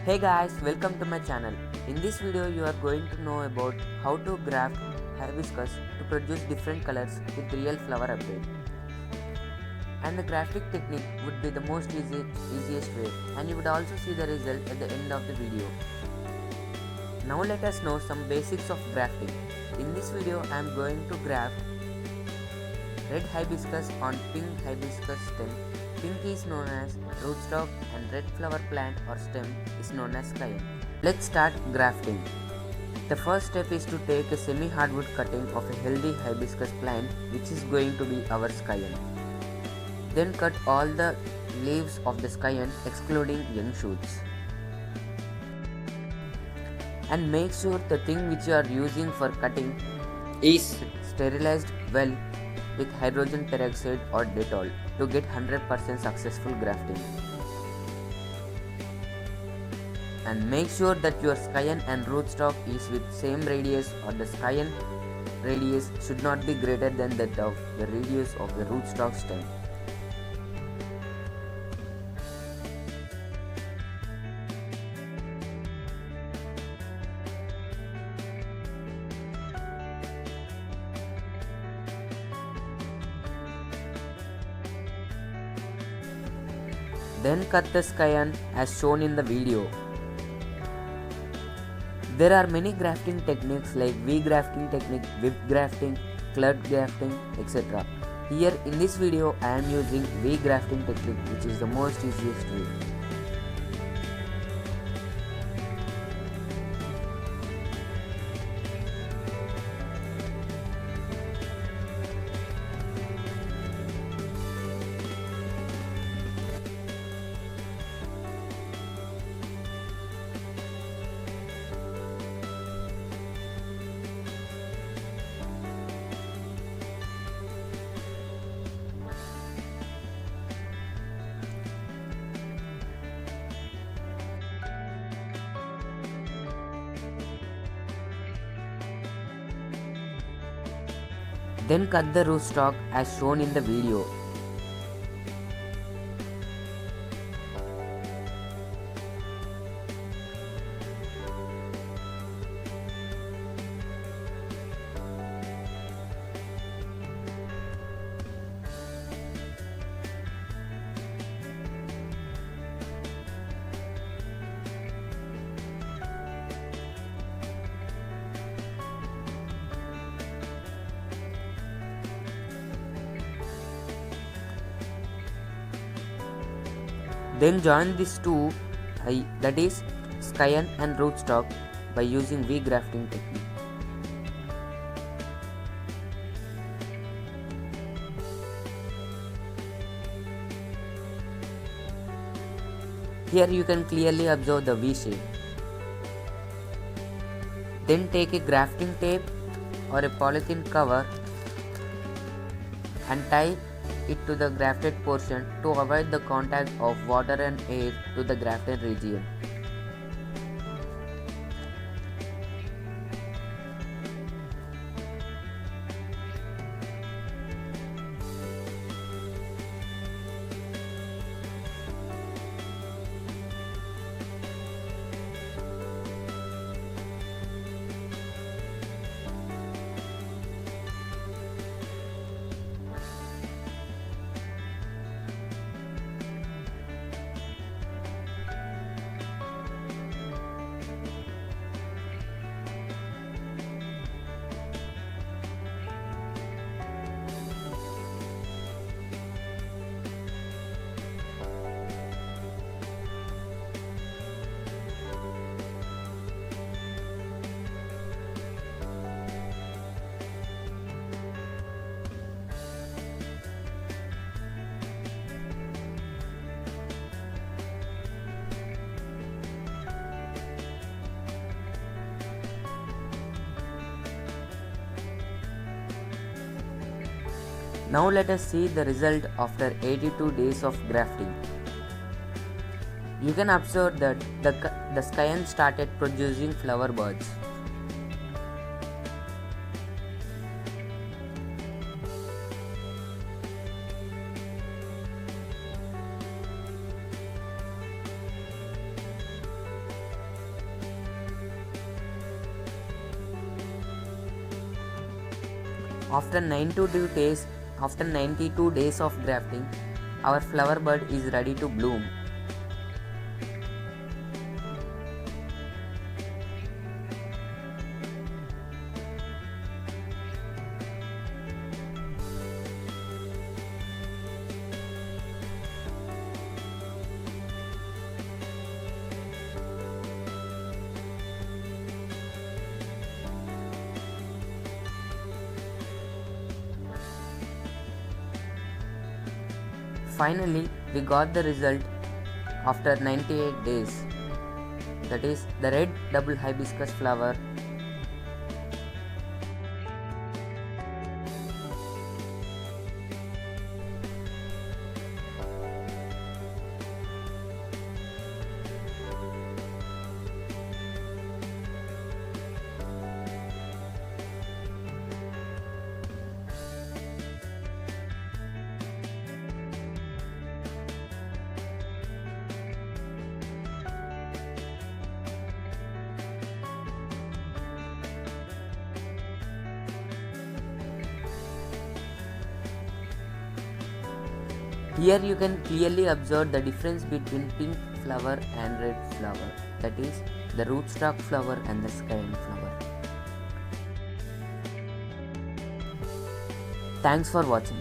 Hey guys, welcome to my channel. In this video you are going to know about how to graft hibiscus to produce different colors with real flower update. And the grafting technique would be the easiest way, and you would also see the result at the end of the video. Now let us know some basics of grafting. In this video I am going to graft red hibiscus on pink hibiscus stem. Pink is known as rootstock and red flower plant or stem is known as cayenne. Let's start grafting. The first step is to take a semi-hardwood cutting of a healthy hibiscus plant, which is going to be our cayenne. Then cut all the leaves of the cayenne excluding young shoots. And make sure the thing which you are using for cutting is sterilized well with hydrogen peroxide or Dettol to get 100% successful grafting. And make sure that your cayenne and rootstock is with same radius, or the cayenne radius should not be greater than that of the radius of the rootstock stem. Then cut the cayenne as shown in the video. There are many grafting techniques like V-grafting technique, whip grafting, clut grafting, etc. Here in this video I am using V-grafting technique, which is the most easiest way. Then cut the rootstock as shown in the video. Then join these two, that is cayenne and rootstock, by using V-grafting technique. Here you can clearly observe the V shape. Then take a grafting tape or a polythene cover and tie it to the grafted portion to avoid the contact of water and air to the grafted region. Now let us see the result after 82 days of grafting. You can observe that the cayenne started producing flower buds. After 92 days of grafting, our flower bud is ready to bloom. Finally, we got the result after 98 days. That is the red double hibiscus flower. Here you can clearly observe the difference between pink flower and red flower, that is the rootstock flower and the scion flower. Thanks for watching.